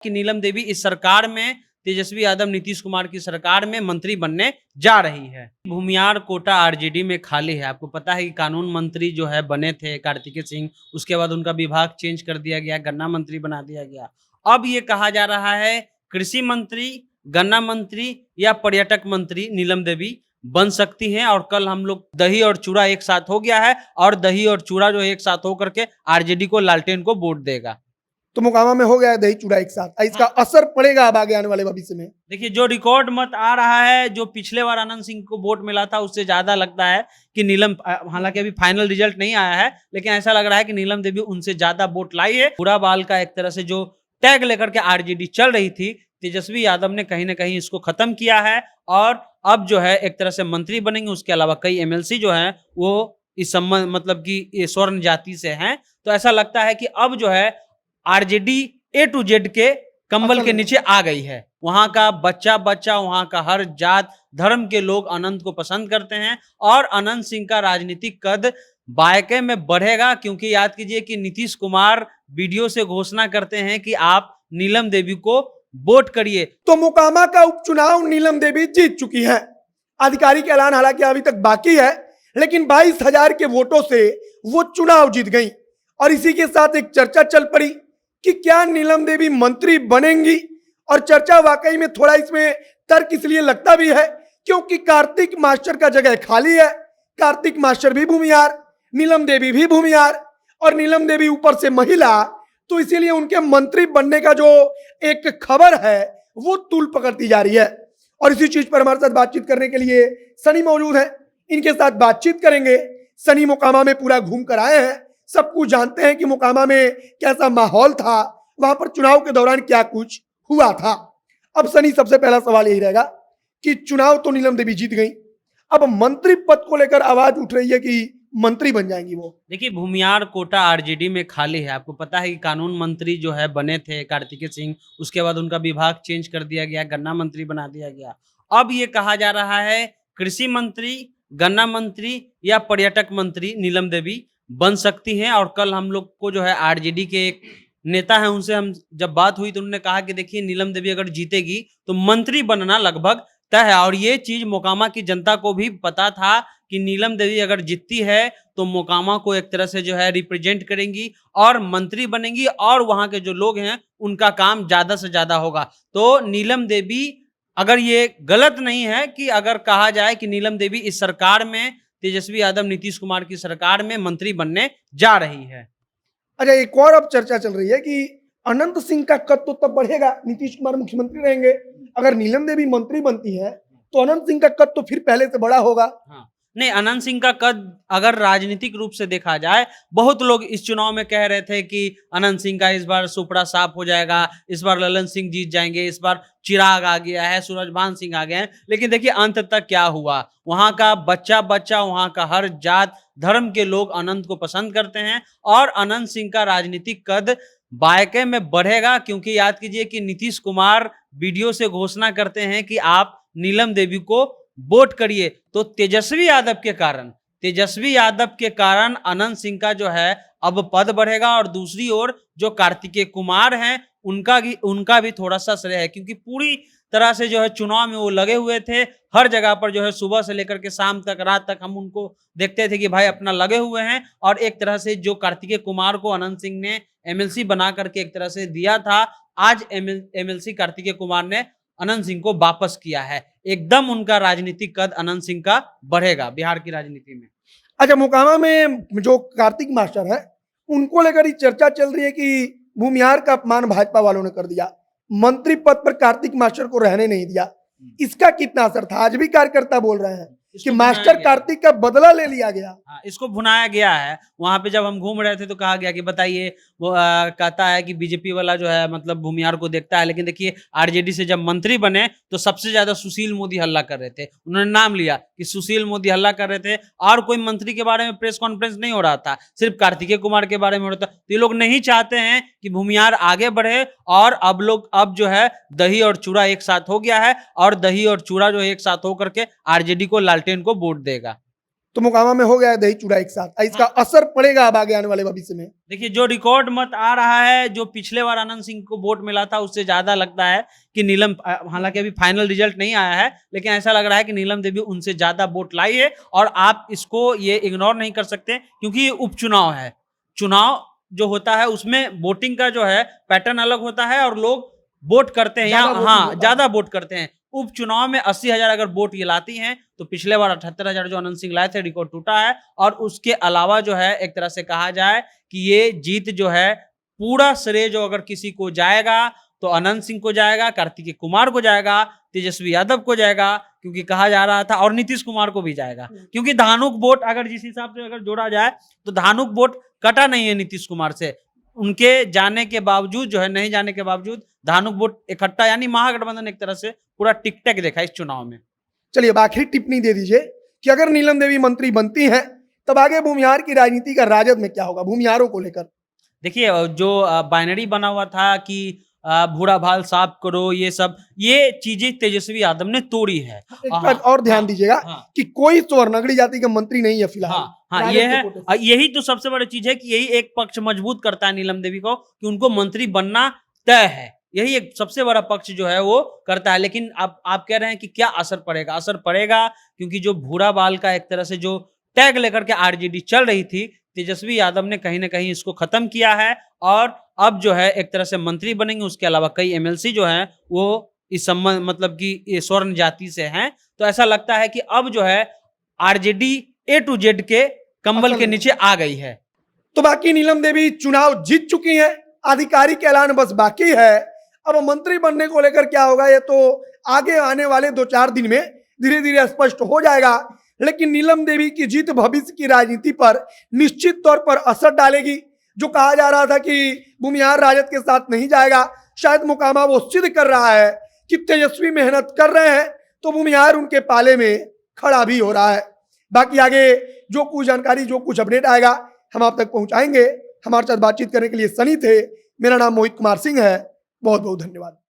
कि नीलम देवी इस सरकार में तेजस्वी यादव नीतीश कुमार की सरकार में मंत्री बनने जा रही है। भूमियार कोटा आरजेडी में खाली है। आपको पता है कि कानून मंत्री जो है बने थे कार्तिकेय सिंह, उसके बाद उनका विभाग चेंज कर दिया गया, गन्ना मंत्री बना दिया गया। अब ये कहा जा रहा है कृषि मंत्री, गन्ना मंत्री या पर्यटक मंत्री नीलम देवी बन सकती हैं। और कल हम लोग दही और चूड़ा एक साथ हो गया है और दही और चूड़ा जो एक साथ होकर के आरजेडी को, लालटेन को वोट देगा। तो मोकामा में हो गया है दही चूड़ा एक साथ, इसका असर पड़ेगा अब आगे आने वाले भविष्य में? देखिए, जो रिकॉर्ड मत आ रहा है, जो पिछले बार आनंद सिंह को वोट मिला था उससे ज्यादा लगता है कि नीलम, हालांकि अभी फाइनल रिजल्ट नहीं आया है, लेकिन ऐसा लग रहा है कि नीलम देवी उनसे ज्यादा वोट लाई है। बुरा बाल का एक तरह से जो टैग लेकर के आरजेडी चल रही थी, तेजस्वी यादव ने कहीं ना कहीं इसको खत्म किया है और अब जो है एक तरह से मंत्री बनेंगे। उसके अलावा कई एमएलसी जो है वो इस संबंध मतलब कि स्वर्ण जाति से हैं। तो ऐसा लगता है कि अब जो है आरजेडी ए टू जेड के कंबल के नीचे आ गई है। वहां का बच्चा वहां का हर जात धर्म के लोग अनंत को पसंद करते हैं और अनंत सिंह का राजनीतिक कद बायके में बढ़ेगा, क्योंकि याद कीजिए कि नीतीश कुमार वीडियो से घोषणा करते हैं कि आप नीलम देवी को वोट करिए। तो मोकामा का उपचुनाव नीलम देवी जीत चुकी है। आधिकारिक ऐलान हालांकि अभी तक बाकी है, लेकिन 22,000 के वोटों से वो चुनाव जीत गई। और इसी के साथ एक चर्चा चल पड़ी कि क्या नीलम देवी मंत्री बनेंगी, और चर्चा वाकई में थोड़ा इसमें तर्क इसलिए लगता भी है क्योंकि कार्तिक मास्टर का जगह खाली है। कार्तिक मास्टर भी भूमियार, नीलम देवी भी भूमियार, और नीलम देवी ऊपर से महिला, तो इसीलिए उनके मंत्री बनने का जो एक खबर है वो तूल पकड़ती जा रही है। और इसी चीज पर हमारे साथ बातचीत करने के लिए सनी मौजूद है, इनके साथ बातचीत करेंगे। सनी मोकामा में पूरा घूम कर आए हैं, सब कुछ जानते हैं कि मोकामा में कैसा माहौल था, वहां पर चुनाव के दौरान क्या कुछ हुआ था। अब सनी, सबसे पहला सवाल यही रहेगा कि चुनाव तो नीलम देवी जीत गई, अब मंत्री पद को लेकर आवाज उठ रही है कि मंत्री बन जाएंगी वो। देखिए, भूमियार कोटा आरजेडी में खाली है। आपको पता है कि कानून मंत्री जो है बने थे कार्तिकेय सिंह, उसके बाद उनका विभाग चेंज कर दिया गया, गन्ना मंत्री बना दिया गया। अब ये कहा जा रहा है कृषि मंत्री, गन्ना मंत्री या पर्यटक मंत्री नीलम देवी बन सकती हैं। और कल हम लोग को जो है आरजेडी के एक नेता है, उनसे हम जब बात हुई तो उन्होंने कहा कि देखिए, नीलम देवी अगर जीतेगी तो मंत्री बनना लगभग तय है। और ये चीज मोकामा की जनता को भी पता था कि नीलम देवी अगर जीतती है तो मोकामा को एक तरह से जो है रिप्रेजेंट करेंगी और मंत्री बनेंगी, और वहां के जो लोग हैं उनका काम ज्यादा से ज्यादा होगा। तो नीलम देवी, अगर ये गलत नहीं है कि अगर कहा जाए कि नीलम देवी इस सरकार में, तेजस्वी यादव नीतीश कुमार की सरकार में मंत्री बनने जा रही है। अच्छा, एक और अब चर्चा चल रही है कि अनंत सिंह का कद तो तब बढ़ेगा, नीतीश कुमार मुख्यमंत्री रहेंगे, अगर नीलम देवी मंत्री बनती है तो अनंत सिंह का कद तो फिर पहले से बड़ा होगा। हाँ, नहीं, अनंत सिंह का कद अगर राजनीतिक रूप से देखा जाए, बहुत लोग इस चुनाव में कह रहे थे कि अनंत सिंह का इस बार सुपड़ा साफ हो जाएगा, इस बार ललन सिंह जीत जाएंगे, इस बार चिराग आ गया है, सूरजभान सिंह आ गए हैं। लेकिन देखिए अंत तक क्या हुआ, वहां का बच्चा वहां का हर जात धर्म के लोग अनंत को पसंद करते हैं और अनंत सिंह का राजनीतिक कद बायके में बढ़ेगा, क्योंकि याद कीजिए कि नीतीश कुमार वीडियो से घोषणा करते हैं कि आप नीलम देवी को वोट करिए। तो तेजस्वी यादव के कारण अनंत सिंह का जो है अब पद बढ़ेगा। और दूसरी ओर जो कार्तिकेय कुमार हैं उनका भी थोड़ा सा श्रेय है, क्योंकि पूरी तरह से जो है चुनाव में वो लगे हुए थे। हर जगह पर जो है सुबह से लेकर के शाम तक, रात तक हम उनको देखते थे कि भाई अपना लगे हुए हैं। और एक तरह से जो कार्तिकेय कुमार को अनंत सिंह ने एमएलसी बना करके एक तरह से दिया था, आज एमएलसी कार्तिकेय कुमार ने अनंत सिंह को वापस किया है। एकदम उनका राजनीतिक कद अनंत सिंह का बढ़ेगा बिहार की राजनीति में। अच्छा, मोकामा में जो कार्तिक मास्टर है उनको लेकर ही चर्चा चल रही है कि भूमिहार का अपमान भाजपा वालों ने कर दिया, मंत्री पद पर कार्तिक मास्टर को रहने नहीं दिया। इसका कितना असर था? आज भी कार्यकर्ता बोल रहे हैं कि मास्टर कार्तिक का बदला ले लिया गया। हाँ, इसको भुनाया गया है। वहां पे जब हम घूम रहे थे तो कहा गया कि बताइए, वो कहता है कि बीजेपी वाला जो है मतलब भूमिहार को देखता है। लेकिन देखिए, आरजेडी से जब मंत्री बने तो सबसे ज्यादा सुशील मोदी हल्ला कर रहे थे, उन्होंने नाम लिया कि सुशील मोदी हल्ला कर रहे थे, और कोई मंत्री के बारे में प्रेस कॉन्फ्रेंस नहीं हो रहा था, सिर्फ कार्तिकेय कुमार के बारे में हो रहा था। तो ये लोग नहीं चाहते हैं कि भूमिहार आगे बढ़े, और अब जो है दही और चूड़ा एक साथ हो गया है, और दही और चूड़ा जो एक साथ होकर के आरजेडी को, लालटेन को वोट देगा। तो मोकामा में हो गया है दही चूड़ा एक साथ, इसका असर पड़ेगा अब आगे आने वाले भविष्य में? देखिए, जो रिकॉर्ड मत आ रहा है, जो पिछले बार आनंद सिंह को वोट मिला था उससे ज्यादा लगता है कि नीलम, हालांकि अभी फाइनल रिजल्ट नहीं आया है, लेकिन ऐसा लग रहा है कि नीलम देवी उनसे ज्यादा वोट लाई है। और आप इसको ये इग्नोर नहीं कर सकते, क्योंकि ये उपचुनाव है। चुनाव जो होता है उसमें वोटिंग का जो है पैटर्न अलग होता है और लोग वोट करते हैं, ज्यादा या वोटिंग होता है। ज्यादा वोट करते हैं। उपचुनाव में 80,000 अगर वोट ये लाती हैं, तो पिछले बार 78,000 जो आनंद सिंह लाए थे, रिकॉर्ड टूटा है। और उसके अलावा जो है, एक तरह से कहा जाए कि ये जीत जो है, पूरा श्रेय जो अगर किसी को जाएगा तो आनंद सिंह को जाएगा, कार्तिकेय कुमार को जाएगा, तेजस्वी यादव को जाएगा, क्योंकि कहा जा रहा था, और नीतीश कुमार को भी जाएगा। क्योंकि धानुक वोट अगर जिस हिसाब से अगर जोड़ा जाए, तो धानुक वोट कटा नहीं है नीतीश कुमार से। उनके जाने के बावजूद जो है, नहीं जाने के बावजूद धानुक वोट इकट्ठा, यानी महागठबंधन एक तरह से पूरा टिक टैक देखा इस चुनाव में। चलिए, अब आखिरी टिप्पणी दे दीजिए कि अगर नीलम देवी मंत्री बनती हैं, तब आगे भूमिहार की राजनीति का राजद में क्या होगा भूमिहारों को लेकर? देखिए, जो बाइनरी बना हुआ था कि भूरा भाल साफ करो, ये चीजें तेजस्वी यादव ने तोड़ी है। एक बात और ध्यान दीजिएगा कि कोई स्वर्णगढ़ी जाति का मंत्री नहीं है फिलहाल। ये है, यही तो सबसे बड़ी चीज है कि यही एक पक्ष मजबूत करता है नीलम देवी को, कि उनको मंत्री बनना तय है। यही एक सबसे बड़ा पक्ष जो है वो करता है। लेकिन आप कह रहे हैं कि क्या असर पड़ेगा? असर पड़ेगा, क्योंकि जो भूरा बाल का एक तरह से जो टैग लेकर के आरजेडी चल रही थी, तेजस्वी यादव ने कहीं ना कहीं इसको खत्म किया है। और अब जो है एक तरह से मंत्री बनेंगे। उसके अलावा कई एमएलसी जो हैं वो इस संबंध, मतलब कि स्वर्ण जाति से हैं। तो ऐसा लगता है कि अब जो है आरजेडी A to Z के कंबल के नीचे आ गई है। तो बाकी नीलम देवी चुनाव जीत चुकी हैं, आधिकारिक ऐलान बस बाकी है। अब मंत्री बनने को लेकर क्या होगा, ये तो आगे आने वाले 2-4 दिन में धीरे धीरे स्पष्ट हो जाएगा। लेकिन नीलम देवी की जीत भविष्य की राजनीति पर निश्चित तौर पर असर डालेगी। जो कहा जा रहा था कि भूमिहार राजद के साथ नहीं जाएगा, शायद मोकामा वो सिद्ध कर रहा है कि तेजस्वी मेहनत कर रहे हैं, तो भूमिहार उनके पाले में खड़ा भी हो रहा है। बाकी आगे जो कुछ जानकारी, जो कुछ अपडेट आएगा, हम आप तक पहुंचाएंगे। हमारे साथ बातचीत करने के लिए सनी थे। मेरा नाम मोहित कुमार सिंह है। बहुत बहुत धन्यवाद।